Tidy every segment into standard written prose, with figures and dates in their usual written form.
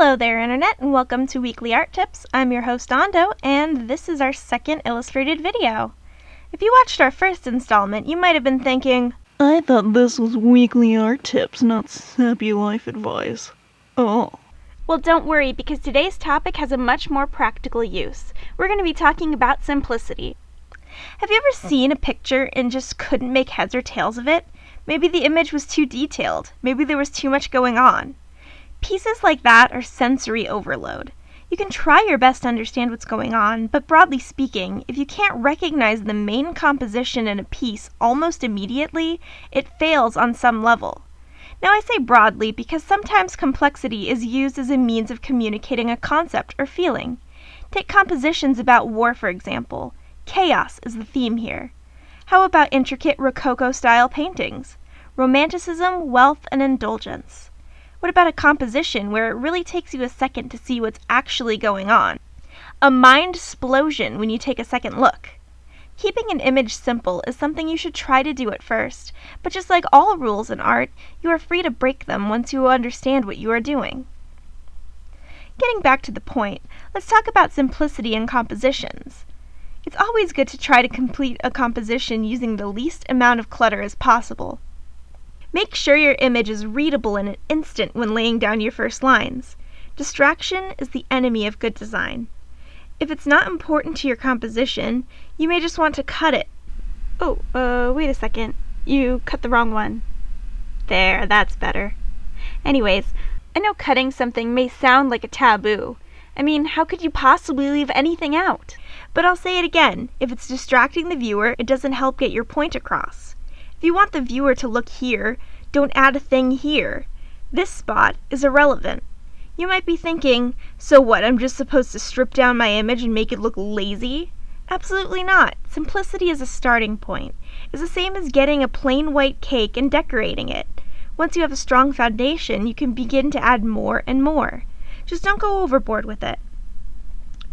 Hello there, Internet, and welcome to Weekly Art Tips. I'm your host, Ando, and this is our second illustrated video. If you watched our first installment, you might have been thinking, I thought this was Weekly Art Tips, not sappy life advice. Oh. Well, don't worry, because today's topic has a much more practical use. We're going to be talking about simplicity. Have you ever seen a picture and just couldn't make heads or tails of it? Maybe the image was too detailed. Maybe there was too much going on. Pieces like that are sensory overload. You can try your best to understand what's going on, but broadly speaking, if you can't recognize the main composition in a piece almost immediately, it fails on some level. Now I say broadly because sometimes complexity is used as a means of communicating a concept or feeling. Take compositions about war, for example. Chaos is the theme here. How about intricate Rococo-style paintings? Romanticism, wealth, and indulgence. What about a composition where it really takes you a second to see what's actually going on? A mind-splosion when you take a second look. Keeping an image simple is something you should try to do at first, but just like all rules in art, you are free to break them once you understand what you are doing. Getting back to the point, let's talk about simplicity in compositions. It's always good to try to complete a composition using the least amount of clutter as possible. Make sure your image is readable in an instant when laying down your first lines. Distraction is the enemy of good design. If it's not important to your composition, you may just want to cut it. Wait a second. You cut the wrong one. There, that's better. Anyways, I know cutting something may sound like a taboo. I mean, how could you possibly leave anything out? But I'll say it again, if it's distracting the viewer, it doesn't help get your point across. If you want the viewer to look here, don't add a thing here. This spot is irrelevant. You might be thinking, so what, I'm just supposed to strip down my image and make it look lazy? Absolutely not. Simplicity is a starting point. It's the same as getting a plain white cake and decorating it. Once you have a strong foundation, you can begin to add more and more. Just don't go overboard with it.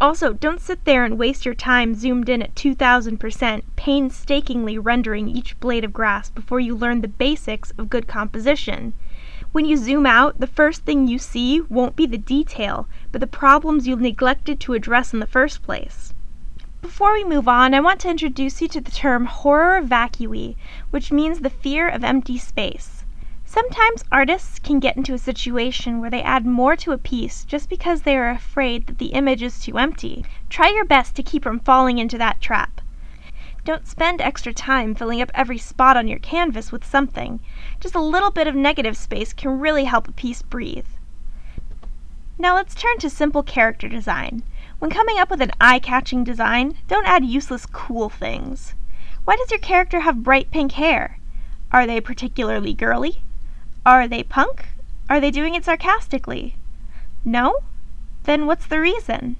Also, don't sit there and waste your time zoomed in at 2000%, painstakingly rendering each blade of grass before you learn the basics of good composition. When you zoom out, the first thing you see won't be the detail, but the problems you neglected to address in the first place. Before we move on, I want to introduce you to the term horror vacui, which means the fear of empty space. Sometimes artists can get into a situation where they add more to a piece just because they are afraid that the image is too empty. Try your best to keep from falling into that trap. Don't spend extra time filling up every spot on your canvas with something. Just a little bit of negative space can really help a piece breathe. Now let's turn to simple character design. When coming up with an eye-catching design, don't add useless cool things. Why does your character have bright pink hair? Are they particularly girly? Are they punk? Are they doing it sarcastically? No? Then what's the reason?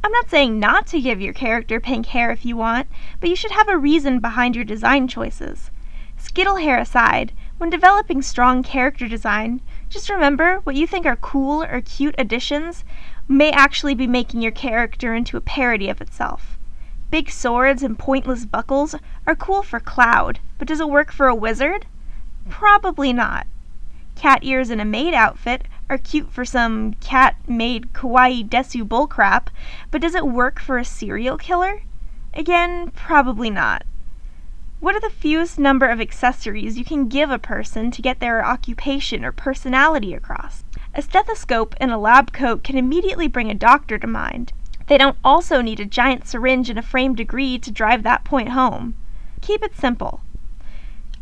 I'm not saying not to give your character pink hair if you want, but you should have a reason behind your design choices. Skittle hair aside, when developing strong character design, just remember what you think are cool or cute additions may actually be making your character into a parody of itself. Big swords and pointless buckles are cool for Cloud, but does it work for a wizard? Probably not. Cat ears in a maid outfit are cute for some cat-made kawaii desu bullcrap, but does it work for a serial killer? Again, probably not. What are the fewest number of accessories you can give a person to get their occupation or personality across? A stethoscope and a lab coat can immediately bring a doctor to mind. They don't also need a giant syringe and a framed degree to drive that point home. Keep it simple.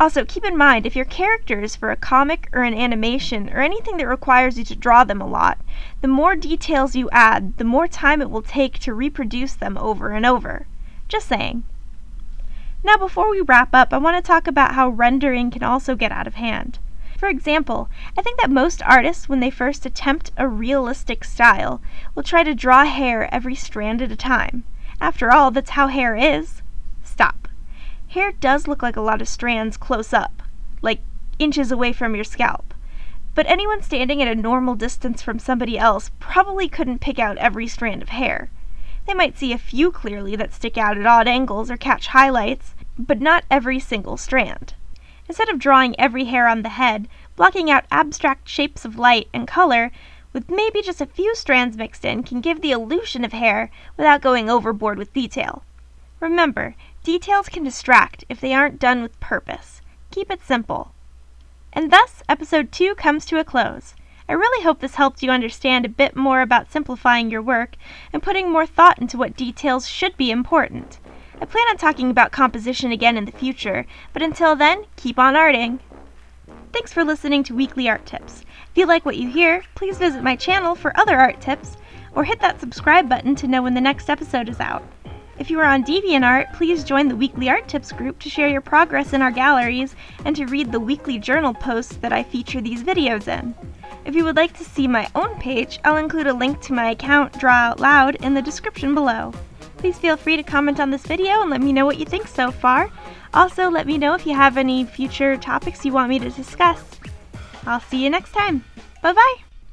Also, keep in mind, if your character is for a comic or an animation or anything that requires you to draw them a lot, the more details you add, the more time it will take to reproduce them over and over. Just saying. Now, before we wrap up, I want to talk about how rendering can also get out of hand. For example, I think that most artists, when they first attempt a realistic style, will try to draw hair every strand at a time. After all, that's how hair is. Stop. Hair does look like a lot of strands close up, like inches away from your scalp. But anyone standing at a normal distance from somebody else probably couldn't pick out every strand of hair. They might see a few clearly that stick out at odd angles or catch highlights, but not every single strand. Instead of drawing every hair on the head, blocking out abstract shapes of light and color, with maybe just a few strands mixed in, can give the illusion of hair without going overboard with detail. Remember, details can distract if they aren't done with purpose. Keep it simple. And thus, episode 2 comes to a close. I really hope this helped you understand a bit more about simplifying your work and putting more thought into what details should be important. I plan on talking about composition again in the future, but until then, keep on arting! Thanks for listening to Weekly Art Tips. If you like what you hear, please visit my channel for other art tips, or hit that subscribe button to know when the next episode is out. If you are on DeviantArt, please join the Weekly Art Tips group to share your progress in our galleries and to read the weekly journal posts that I feature these videos in. If you would like to see my own page, I'll include a link to my account Draw Out Loud in the description below. Please feel free to comment on this video and let me know what you think so far. Also, let me know if you have any future topics you want me to discuss. I'll see you next time. Bye-bye!